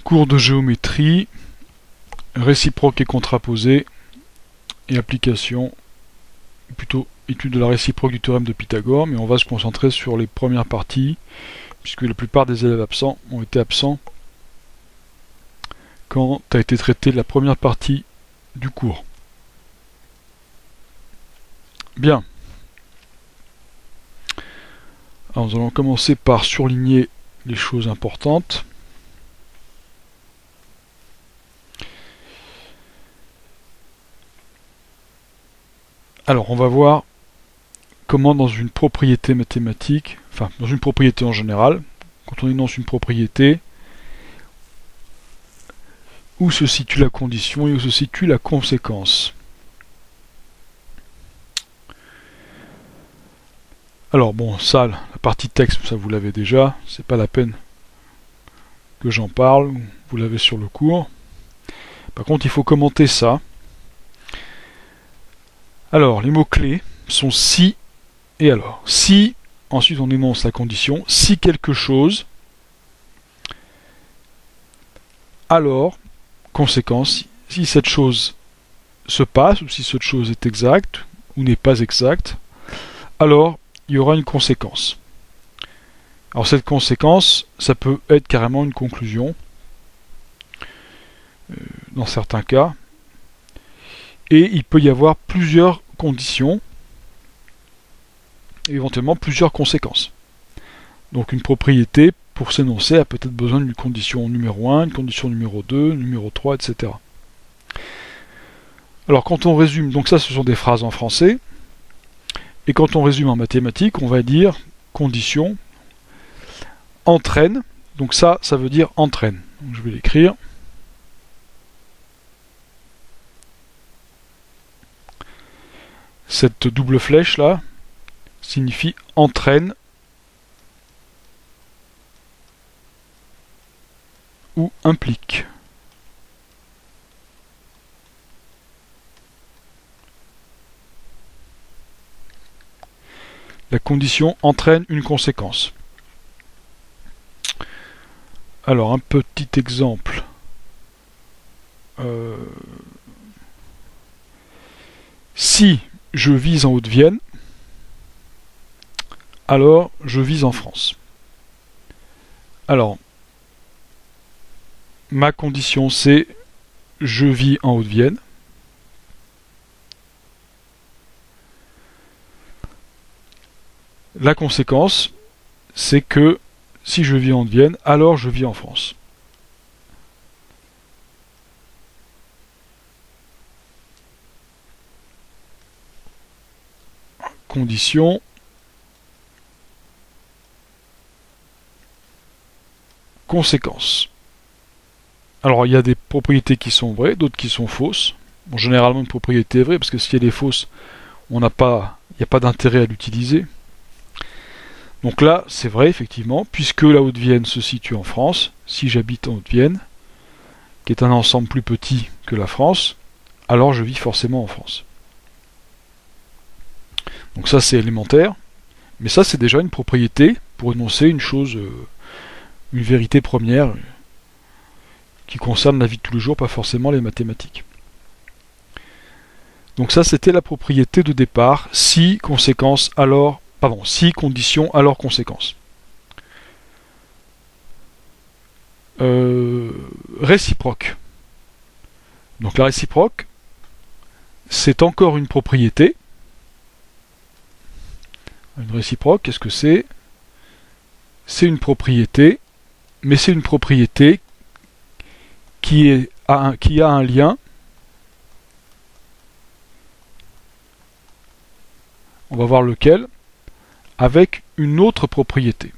Cours de géométrie, réciproque et contraposé, et application, plutôt étude de la réciproque du théorème de Pythagore, mais on va se concentrer sur les premières parties, puisque la plupart des élèves absents ont été absents quand a été traité la première partie du cours. Bien. Alors nous allons commencer par surligner les choses importantes. Alors on va voir comment dans une propriété mathématique, enfin dans une propriété en général, quand on énonce une propriété, où se situe la condition et où se situe la conséquence. Alors bon, ça, la partie texte, ça vous l'avez déjà, c'est pas la peine que j'en parle, vous l'avez sur le cours. Par contre, il faut commenter ça. Alors, les mots-clés sont si et alors. Si, ensuite on énonce la condition, si quelque chose, alors, conséquence, si cette chose se passe, ou si cette chose est exacte, ou n'est pas exacte, alors il y aura une conséquence. Alors cette conséquence, ça peut être carrément une conclusion, dans certains cas, et il peut y avoir plusieurs conditions, et éventuellement plusieurs conséquences. Donc une propriété, pour s'énoncer, a peut-être besoin d'une condition numéro 1, une condition numéro 2, numéro 3, etc. Alors quand on résume, donc ça ce sont des phrases en français, et quand on résume en mathématiques, on va dire condition entraîne, donc ça veut dire entraîne. Donc je vais l'écrire. Cette double flèche là signifie entraîne ou implique. La condition entraîne une conséquence. Alors un petit exemple. Si je vis en Haute-Vienne, alors je vis en France. Alors, ma condition c'est je vis en Haute-Vienne. La conséquence, c'est que si je vis en Haute-Vienne, alors je vis en France. Condition. Conséquence. Alors il y a des propriétés qui sont vraies, d'autres qui sont fausses. Bon, généralement une propriété est vraie, parce que si elle est fausse, il n'y a pas d'intérêt à l'utiliser. Donc là, c'est vrai, effectivement, puisque la Haute-Vienne se situe en France, si j'habite en Haute-Vienne, qui est un ensemble plus petit que la France, alors je vis forcément en France. Donc ça, c'est élémentaire, mais ça, c'est déjà une propriété pour énoncer une chose, une vérité première, qui concerne la vie de tous les jours, pas forcément les mathématiques. Donc ça, c'était la propriété de départ, si, conséquence, alors... Pardon, si, condition, alors conséquence. Réciproque. Donc la réciproque, c'est encore une propriété. Une réciproque, qu'est-ce que c'est? C'est une propriété, mais c'est une propriété qui a un lien. On va voir lequel. Avec une autre propriété.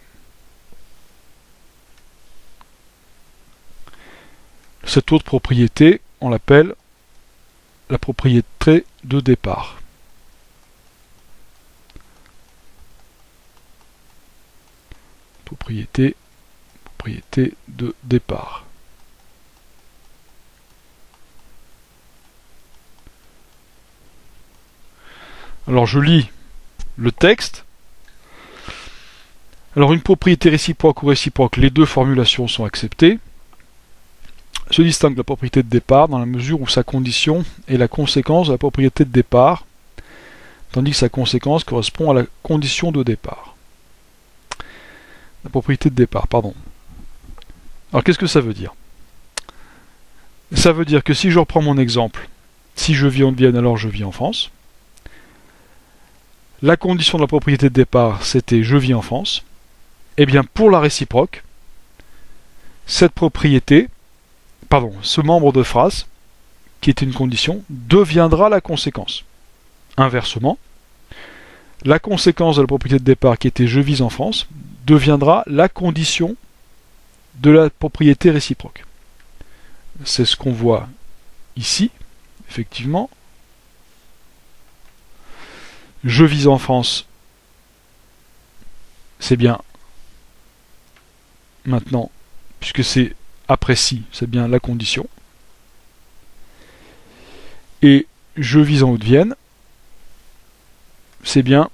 Cette autre propriété, on l'appelle la propriété de départ. Propriété de départ. Alors je lis le texte. Alors une propriété réciproque ou réciproque, les deux formulations sont acceptées. se distingue de la propriété de départ dans la mesure où sa condition est la conséquence de la propriété de départ, tandis que sa conséquence correspond à la condition de départ. La propriété de départ, pardon. Alors qu'est-ce que ça veut dire? Ça veut dire que si je reprends mon exemple, si je vis en Vienne, alors je vis en France. La condition de la propriété de départ, c'était je vis en France. Eh bien, pour la réciproque, cette propriété, pardon, ce membre de phrase, qui est une condition, deviendra la conséquence. Inversement, la conséquence de la propriété de départ, qui était je vis en France, deviendra la condition de la propriété réciproque. C'est ce qu'on voit ici, effectivement. Je vis en France, c'est bien maintenant, puisque c'est après si, c'est bien la condition. Et je vis en Haute-Vienne, c'est bien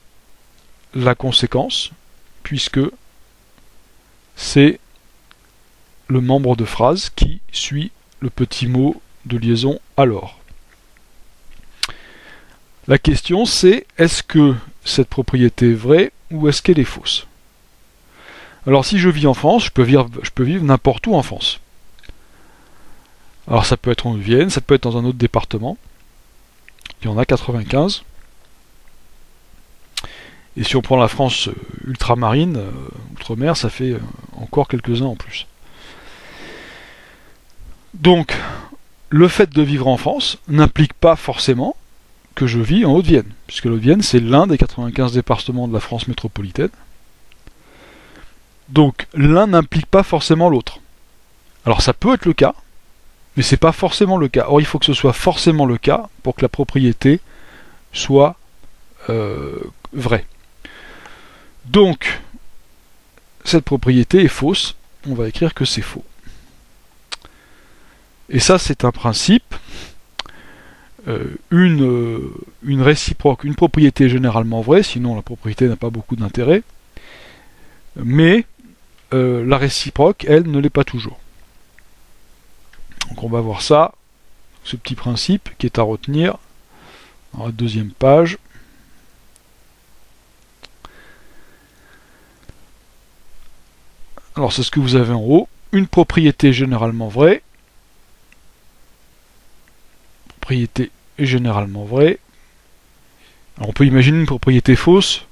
la conséquence, puisque c'est le membre de phrase qui suit le petit mot de liaison alors. La question c'est, est-ce que cette propriété est vraie ou est-ce qu'elle est fausse? Alors si je vis en France, je peux vivre n'importe où en France. Alors ça peut être en Vienne, ça peut être dans un autre département. Il y en a 95. Et si on prend la France ultramarine, outre-mer, ça fait encore quelques-uns en plus. Donc, le fait de vivre en France n'implique pas forcément que je vis en Haute-Vienne, puisque l'Haute-Vienne, c'est l'un des 95 départements de la France métropolitaine. Donc, l'un n'implique pas forcément l'autre. Alors, ça peut être le cas, mais c'est pas forcément le cas. Or, il faut que ce soit forcément le cas pour que la propriété soit vraie. Donc, cette propriété est fausse. On va écrire que c'est faux. Et ça, c'est un principe. Une réciproque, une propriété est généralement vraie, sinon la propriété n'a pas beaucoup d'intérêt. Mais la réciproque, elle, ne l'est pas toujours. Donc on va voir ça, ce petit principe qui est à retenir dans la deuxième page. Alors c'est ce que vous avez en haut. Une propriété est généralement vraie. Propriété est généralement vraie. Alors on peut imaginer une propriété fausse,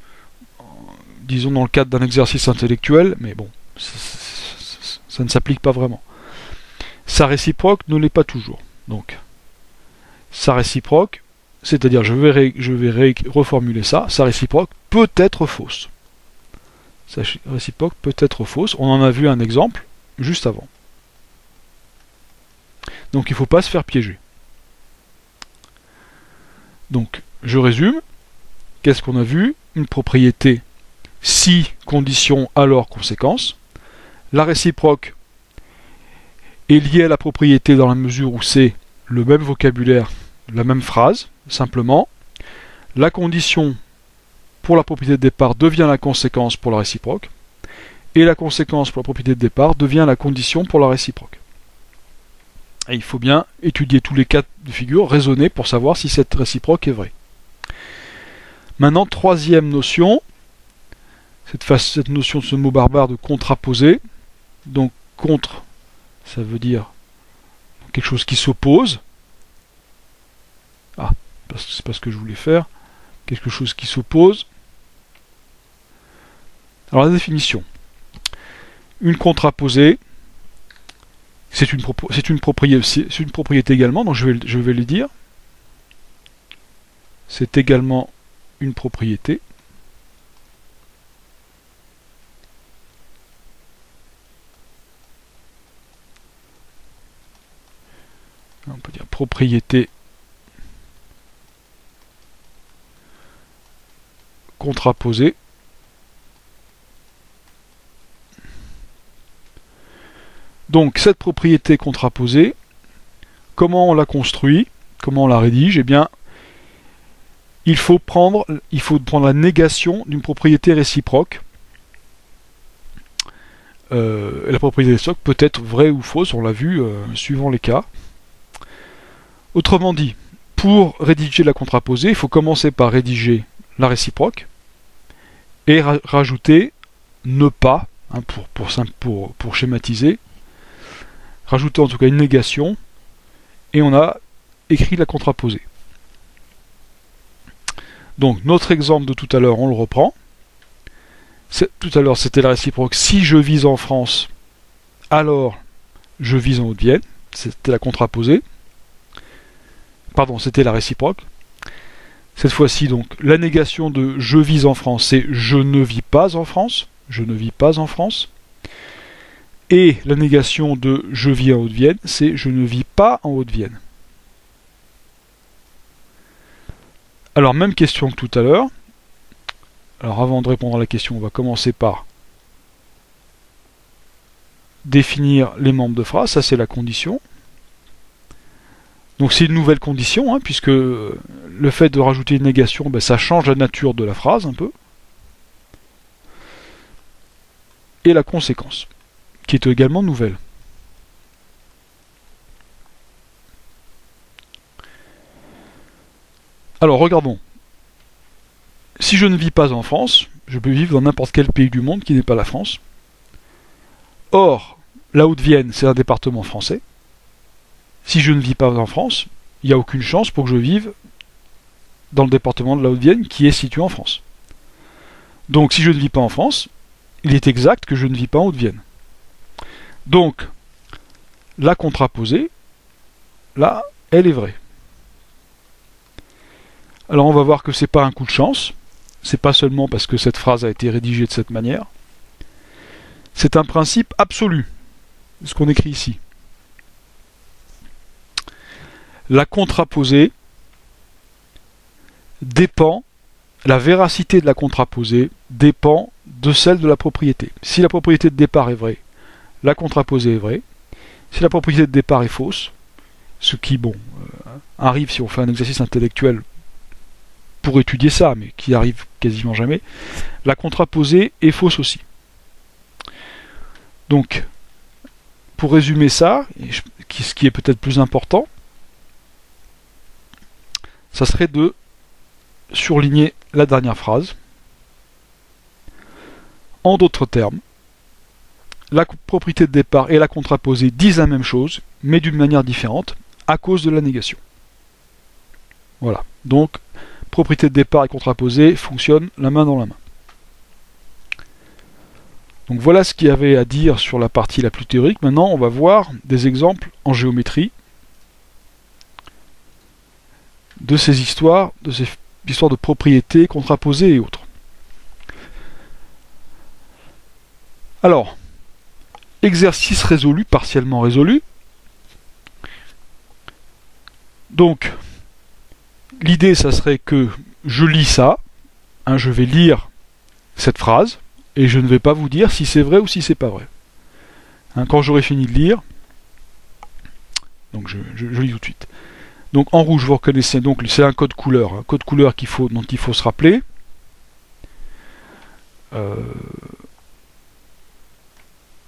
disons dans le cadre d'un exercice intellectuel, mais bon, ça ne s'applique pas vraiment. Sa réciproque ne l'est pas toujours. Donc, sa réciproque, c'est-à-dire, je vais reformuler ça, sa réciproque peut être fausse. Sa réciproque peut être fausse. On en a vu un exemple juste avant. Donc, il ne faut pas se faire piéger. Donc, je résume. Qu'est-ce qu'on a vu? Une propriété si, condition, alors, conséquence. La réciproque est liée à la propriété dans la mesure où c'est le même vocabulaire, la même phrase, simplement. La condition pour la propriété de départ devient la conséquence pour la réciproque. Et la conséquence pour la propriété de départ devient la condition pour la réciproque. Et il faut bien étudier tous les cas de figure, raisonner pour savoir si cette réciproque est vraie. Maintenant, troisième notion, cette notion de ce mot barbare de contraposé. Donc, contre, ça veut dire quelque chose qui s'oppose. Ah, c'est pas ce que je voulais faire. Quelque chose qui s'oppose. Alors, la définition. Une contraposée, c'est une propriété également, donc je vais le dire. C'est également une propriété. On peut dire propriété contraposée. Donc cette propriété contraposée, comment on la construit, comment on la rédige? Eh bien, il faut prendre la négation d'une propriété réciproque la propriété des stocks peut être vraie ou fausse, on l'a vu, suivant les cas. Autrement dit, pour rédiger la contraposée, il faut commencer par rédiger la réciproque et rajouter ne pas, hein, pour schématiser, rajouter en tout cas une négation, et on a écrit la contraposée. Donc notre exemple de tout à l'heure, on le reprend. Tout à l'heure c'était la réciproque. Si je vise en France, alors je vise en Haute-Vienne. C'était la contraposée. Pardon, c'était la réciproque. Cette fois-ci, donc, la négation de je vise en France, c'est je ne vis pas en France. Je ne vis pas en France. Et la négation de je vis en Haute-Vienne, c'est je ne vis pas en Haute-Vienne. Alors, même question que tout à l'heure. Alors, avant de répondre à la question, on va commencer par définir les membres de phrase. Ça, c'est la condition. Donc, c'est une nouvelle condition, hein, puisque le fait de rajouter une négation, ben, ça change la nature de la phrase un peu. Et la conséquence, qui est également nouvelle. Alors, regardons. Si je ne vis pas en France, je peux vivre dans n'importe quel pays du monde qui n'est pas la France. Or, la Haute-Vienne, c'est un département français. Si je ne vis pas en France, il n'y a aucune chance pour que je vive dans le département de la Haute-Vienne qui est situé en France. Donc, si je ne vis pas en France, il est exact que je ne vis pas en Haute-Vienne. Donc, la contraposée, là, elle est vraie. Alors, on va voir que c'est pas un coup de chance. C'est pas seulement parce que cette phrase a été rédigée de cette manière. C'est un principe absolu, ce qu'on écrit ici. La contraposée dépend, la véracité de la contraposée dépend de celle de la propriété. Si la propriété de départ est vraie, la contraposée est vraie. Si la propriété de départ est fausse, ce qui, bon, arrive si on fait un exercice intellectuel pour étudier ça, mais qui arrive quasiment jamais, la contraposée est fausse aussi. Donc, pour résumer ça, ce qui est peut-être plus important, ça serait de surligner la dernière phrase. En d'autres termes, la propriété de départ et la contraposée disent la même chose, mais d'une manière différente, à cause de la négation. Voilà. Donc, propriété de départ et contraposée fonctionnent la main dans la main. Donc voilà ce qu'il y avait à dire sur la partie la plus théorique. Maintenant, on va voir des exemples en géométrie de ces histoires de propriétés contraposées et autres. Alors, exercice résolu, partiellement résolu. Donc, l'idée, ça serait que je lis ça, hein, je vais lire cette phrase, et je ne vais pas vous dire si c'est vrai ou si c'est pas vrai. Hein, quand j'aurai fini de lire, donc je lis tout de suite. Donc en rouge, vous reconnaissez, donc c'est un code couleur dont il faut se rappeler.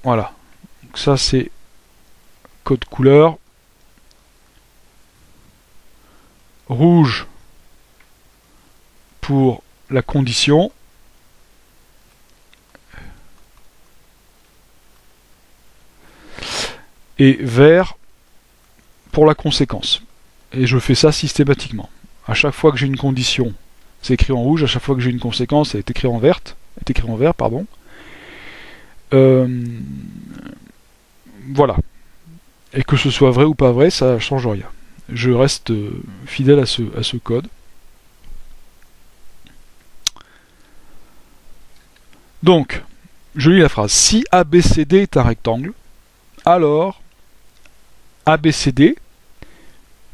Voilà. Donc ça c'est code couleur. Rouge pour la condition. Et vert pour la conséquence. Et je fais ça systématiquement. À chaque fois que j'ai une condition, c'est écrit en rouge. À chaque fois que j'ai une conséquence, c'est écrit en vert. Pardon. Voilà. Et que ce soit vrai ou pas vrai, ça change rien. Je reste fidèle à ce code. Donc, je lis la phrase. Si ABCD est un rectangle, alors ABCD,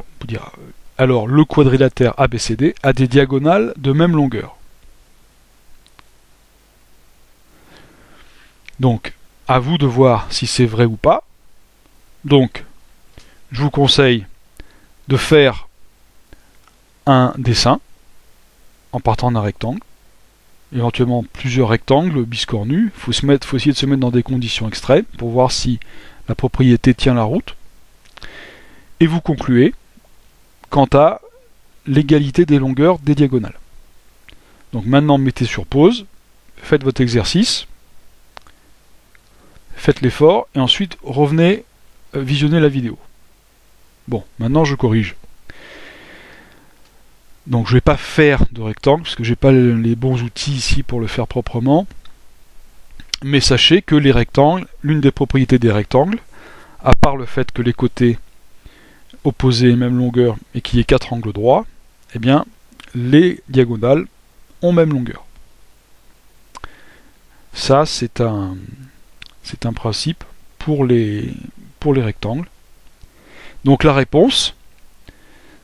on peut dire, alors le quadrilatère ABCD a des diagonales de même longueur. Donc, à vous de voir si c'est vrai ou pas. Donc, je vous conseille de faire un dessin en partant d'un rectangle. éventuellement plusieurs rectangles biscornus. Faut essayer de se mettre dans des conditions extrêmes pour voir si la propriété tient la route. Et vous concluez quant à l'égalité des longueurs des diagonales. Donc maintenant, mettez sur pause, faites votre exercice, faites l'effort, et ensuite revenez visionner la vidéo. Bon, maintenant je corrige. Donc je ne vais pas faire de rectangle, parce que je n'ai pas les bons outils ici pour le faire proprement. Mais sachez que les rectangles, l'une des propriétés des rectangles, à part le fait que les côtés opposés aient même longueur et qu'il y ait 4 angles droits, eh bien, les diagonales ont même longueur. Ça, c'est un principe pour les rectangles. Donc la réponse,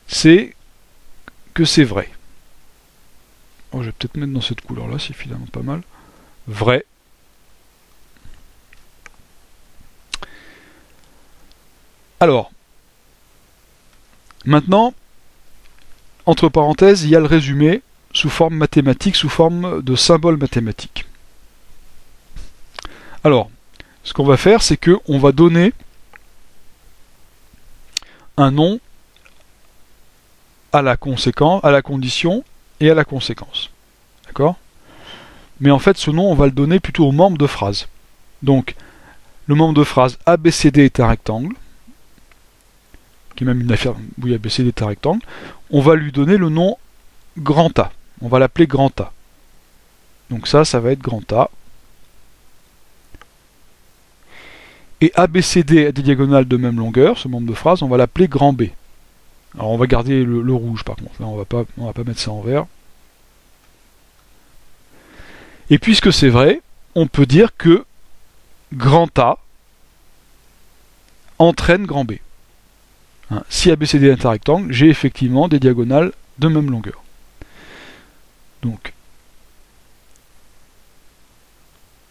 c'est que c'est vrai. Oh, je vais peut-être mettre dans cette couleur-là, c'est finalement pas mal. Vrai. Alors, maintenant, entre parenthèses, il y a le résumé sous forme mathématique, sous forme de symboles mathématiques. Alors, ce qu'on va faire, c'est qu'on va donner un nom à la condition et à la conséquence. D'accord? Mais en fait, ce nom, on va le donner plutôt au membre de phrase. Donc, le membre de phrase ABCD est un rectangle, qui est même une affaire, oui, ABCD est un rectangle. On va lui donner le nom grand A. On va l'appeler grand A. Donc ça va être grand A. Et ABCD a des diagonales de même longueur, ce membre de phrase, on va l'appeler grand B. Alors on va garder le rouge par contre, là on va pas mettre ça en vert. Et puisque c'est vrai, on peut dire que grand A entraîne grand B. Hein, si ABCD est un rectangle, j'ai effectivement des diagonales de même longueur. Donc,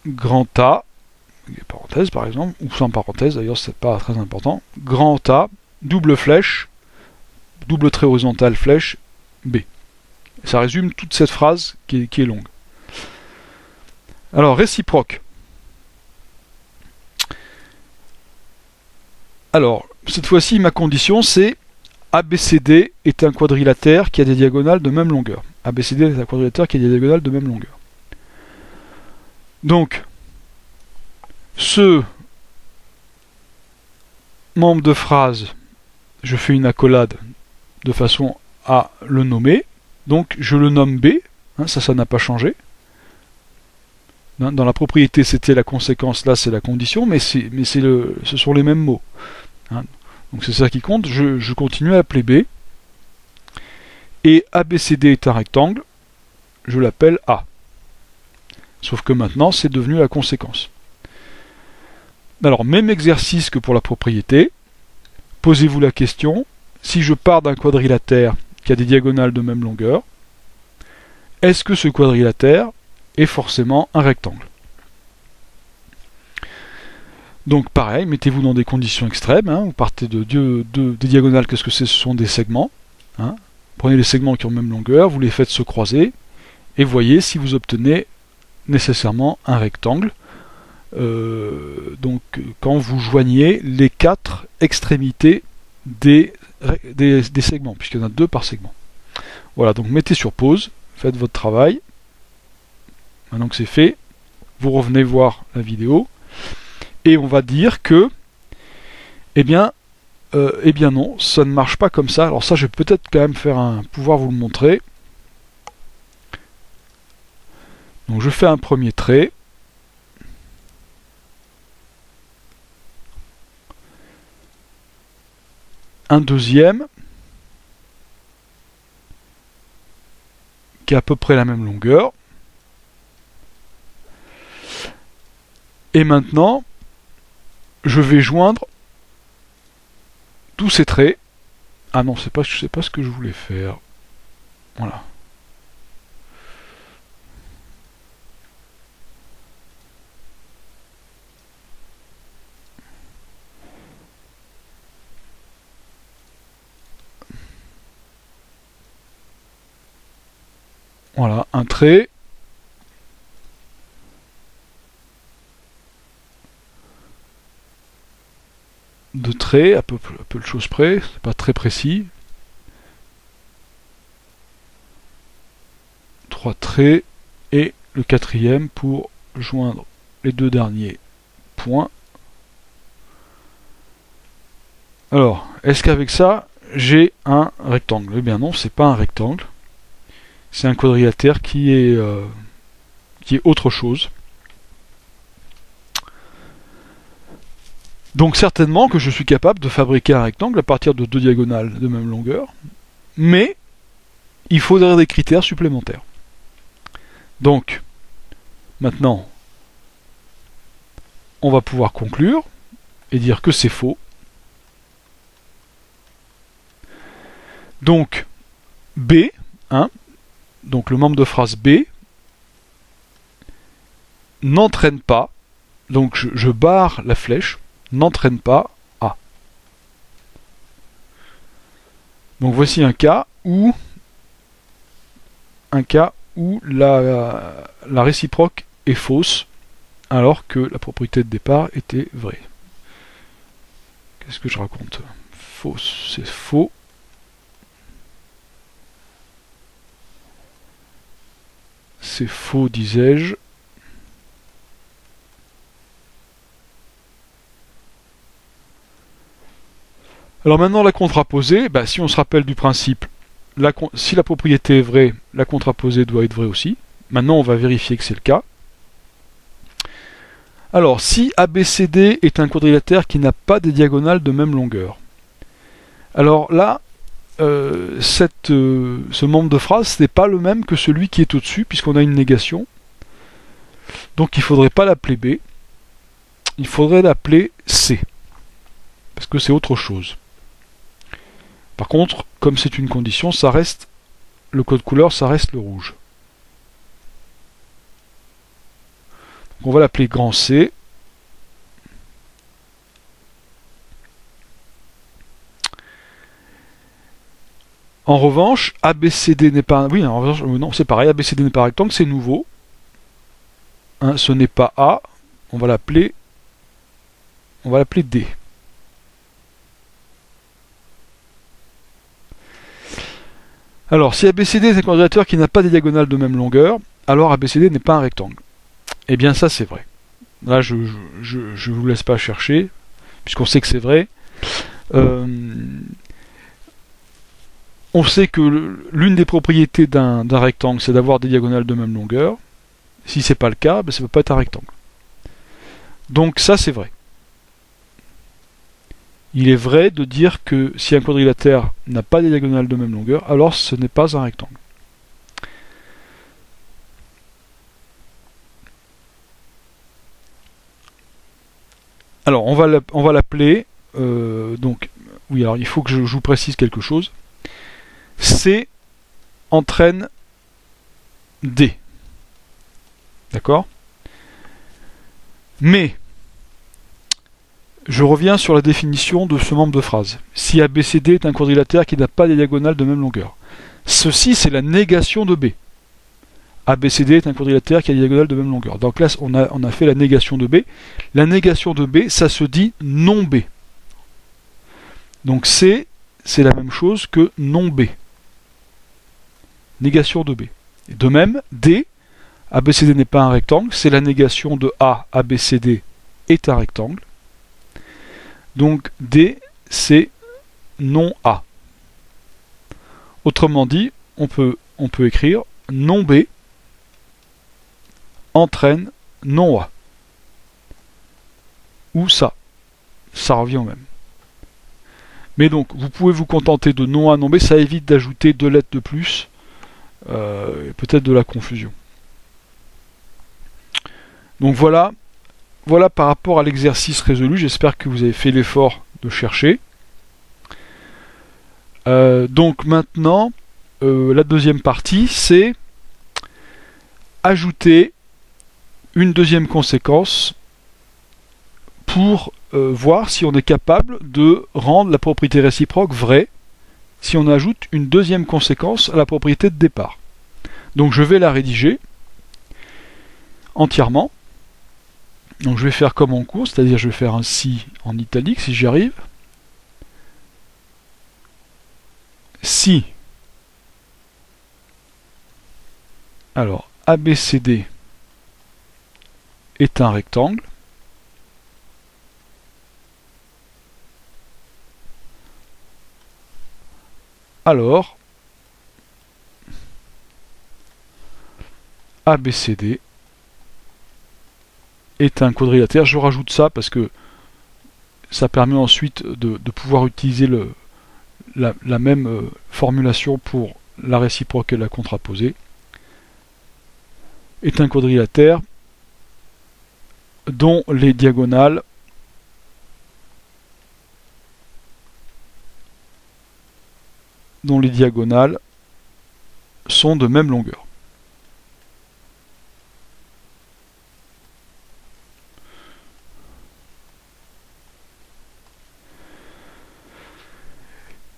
grand A, parenthèse par exemple, ou sans parenthèse d'ailleurs, c'est pas très important, grand A, double flèche, double trait horizontal, flèche, B. Et ça résume toute cette phrase qui est longue. Alors, réciproque. Alors, cette fois-ci, ma condition, c'est ABCD est un quadrilatère qui a des diagonales de même longueur. ABCD est un quadrilatère qui a des diagonales de même longueur. Donc, ce membre de phrase, je fais une accolade de façon à le nommer. Donc, je le nomme B. Hein, ça n'a pas changé. Dans la propriété, c'était la conséquence, là c'est la condition, mais ce sont les mêmes mots. Hein. Donc c'est ça qui compte, je continue à appeler B. Et ABCD est un rectangle, je l'appelle A. Sauf que maintenant, c'est devenu la conséquence. Alors, même exercice que pour la propriété. Posez-vous la question, si je pars d'un quadrilatère qui a des diagonales de même longueur, est-ce que ce quadrilatère est forcément un rectangle? Donc pareil, mettez-vous dans des conditions extrêmes, hein, vous partez des diagonales, qu'est-ce que c'est? Ce sont des segments. Hein. Prenez les segments qui ont même longueur, vous les faites se croiser, et voyez si vous obtenez nécessairement un rectangle. Donc quand vous joignez les 4 extrémités des segments, puisqu'il y en a 2 par segment. Voilà, donc mettez sur pause, faites votre travail. Maintenant que c'est fait, vous revenez voir la vidéo, et on va dire que, eh bien non, ça ne marche pas comme ça. Alors ça, je vais peut-être quand même pouvoir vous le montrer. Donc je fais un premier trait. Un deuxième, qui a à peu près la même longueur. Et maintenant, je vais joindre tous ces traits. Ah non, c'est pas ce que je voulais faire. Voilà. Voilà, un trait. de traits, à peu de choses près, c'est pas très précis. 3 traits, et le quatrième pour joindre les deux derniers points. Alors, est-ce qu'avec ça, j'ai un rectangle? Eh bien non, c'est pas un rectangle. C'est un quadrilatère qui est autre chose. Donc certainement que je suis capable de fabriquer un rectangle à partir de deux diagonales de même longueur, mais il faudrait des critères supplémentaires. Donc, maintenant, on va pouvoir conclure et dire que c'est faux. Donc, B, hein, donc le membre de phrase B, n'entraîne pas, donc je barre la flèche, n'entraîne pas A. Donc voici un cas où la réciproque est fausse, alors que la propriété de départ était vraie. Qu'est-ce que je raconte? Fausse, c'est faux. C'est faux, disais-je. Alors maintenant, la contraposée, bah, si on se rappelle du principe, si la propriété est vraie, la contraposée doit être vraie aussi. Maintenant, on va vérifier que c'est le cas. Alors, si ABCD est un quadrilatère qui n'a pas des diagonales de même longueur, alors là, ce membre de phrase n'est pas le même que celui qui est au-dessus, puisqu'on a une négation. Donc il ne faudrait pas l'appeler B, il faudrait l'appeler C, parce que c'est autre chose. Par contre, comme c'est une condition, ça reste le code couleur, ça reste le rouge. Donc on va l'appeler grand C. En revanche, ABCD n'est pas... Oui, en revanche, non, c'est pareil, ABCD n'est pas un rectangle, c'est nouveau. Hein, ce n'est pas A, on va l'appeler D. Alors, si ABCD est un quadrilatère qui n'a pas des diagonales de même longueur, alors ABCD n'est pas un rectangle. Eh bien, ça, c'est vrai. Là, je ne vous laisse pas chercher, puisqu'on sait que c'est vrai. On sait que l'une des propriétés d'un rectangle, c'est d'avoir des diagonales de même longueur. Si c'est pas le cas, ben ça ne peut pas être un rectangle. Donc ça, c'est vrai. Il est vrai de dire que si un quadrilatère n'a pas des diagonales de même longueur, alors ce n'est pas un rectangle. Alors, on va l'appeler... donc, oui, alors il faut que je vous précise quelque chose. C entraîne D. D'accord? Mais, je reviens sur la définition de ce membre de phrase. Si ABCD est un quadrilatère qui n'a pas des diagonales de même longueur. Ceci, c'est la négation de B. ABCD est un quadrilatère qui a des diagonales de même longueur. Donc là, on a fait la négation de B. La négation de B, ça se dit non B. Donc C, c'est la même chose que non B. Négation de B. Et de même, D, ABCD n'est pas un rectangle, c'est la négation de A, ABCD est un rectangle. Donc D, c'est non A. Autrement dit, on peut écrire non B entraîne non A. Ou ça. Ça revient au même. Mais donc, vous pouvez vous contenter de non A, non B, ça évite d'ajouter deux lettres de plus, peut-être de la confusion. Donc voilà par rapport à l'exercice résolu, j'espère que vous avez fait l'effort de chercher. Donc maintenant, la deuxième partie, c'est ajouter une deuxième conséquence pour voir si on est capable de rendre la propriété réciproque vraie si on ajoute une deuxième conséquence à la propriété de départ. Donc je vais la rédiger entièrement. Donc je vais faire comme en cours, c'est-à-dire je vais faire un si en italique si j'y arrive. Si, alors ABCD est un rectangle, alors ABCD est un quadrilatère. Je rajoute ça parce que ça permet ensuite de pouvoir utiliser la même formulation pour la réciproque et la contraposée. Est un quadrilatère dont les diagonales sont de même longueur.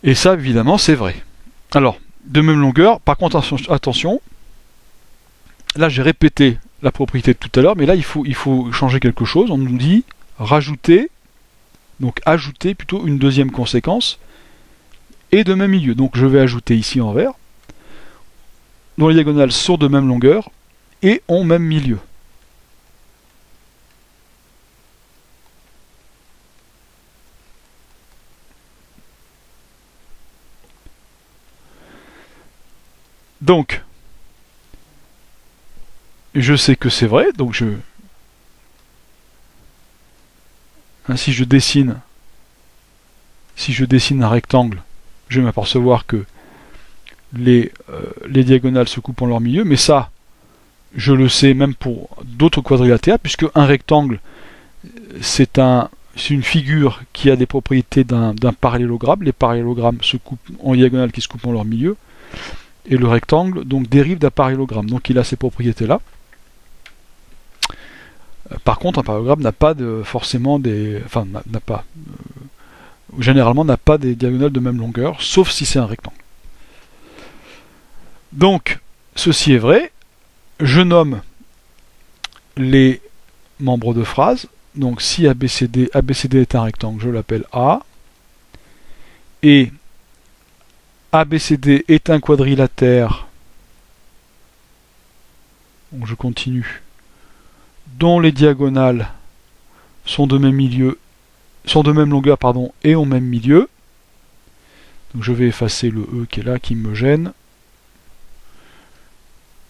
Et ça, évidemment, c'est vrai. Alors, de même longueur, par contre, attention, là j'ai répété la propriété de tout à l'heure, mais là il faut changer quelque chose. On nous dit rajouter, donc ajouter plutôt une deuxième conséquence, et de même milieu. Donc je vais ajouter ici en vert, dont les diagonales sont de même longueur et ont même milieu. Donc, je sais que c'est vrai, donc si je dessine un rectangle, je vais m'apercevoir que les diagonales se coupent en leur milieu, mais ça, je le sais même pour d'autres quadrilatères, puisque un rectangle, c'est une figure qui a des propriétés d'un parallélogramme. Les parallélogrammes se coupent en diagonales qui se coupent en leur milieu, et le rectangle donc dérive d'un parallélogramme, donc il a ces propriétés-là. Par contre, un parallélogramme n'a pas généralement n'a pas des diagonales de même longueur, sauf si c'est un rectangle. Donc, ceci est vrai. Je nomme les membres de phrase. Donc, si ABCD est un rectangle, je l'appelle A. Et ABCD est un quadrilatère. Donc, je continue. Dont les diagonales sont de même longueur et ont même milieu. Donc je vais effacer le E qui est là, qui me gêne.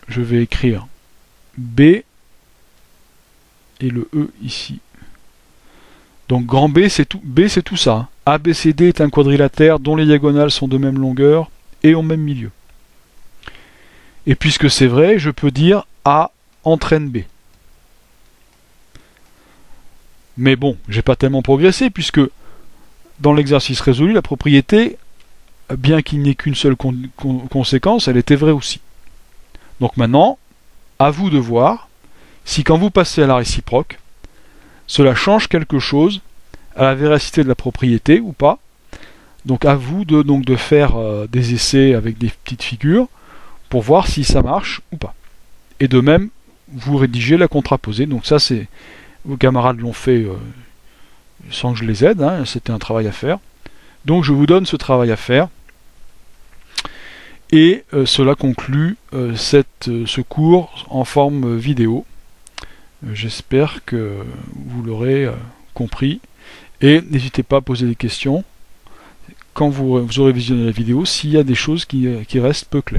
Je vais écrire B et le E ici. Donc grand B c'est tout ça. ABCD est un quadrilatère dont les diagonales sont de même longueur et ont même milieu. Et puisque c'est vrai, je peux dire A entraîne B. Mais bon, j'ai pas tellement progressé, puisque dans l'exercice résolu, la propriété, bien qu'il n'y ait qu'une seule conséquence, elle était vraie aussi. Donc maintenant, à vous de voir si quand vous passez à la réciproque, cela change quelque chose à la véracité de la propriété ou pas. Donc à vous de faire des essais avec des petites figures pour voir si ça marche ou pas. Et de même, vous rédigez la contraposée. Donc ça, c'est vos camarades l'ont fait sans que je les aide, hein, c'était un travail à faire. Donc je vous donne ce travail à faire. Et cela conclut ce cours en forme vidéo. J'espère que vous l'aurez compris. Et n'hésitez pas à poser des questions quand vous aurez visionné la vidéo s'il y a des choses qui restent peu claires.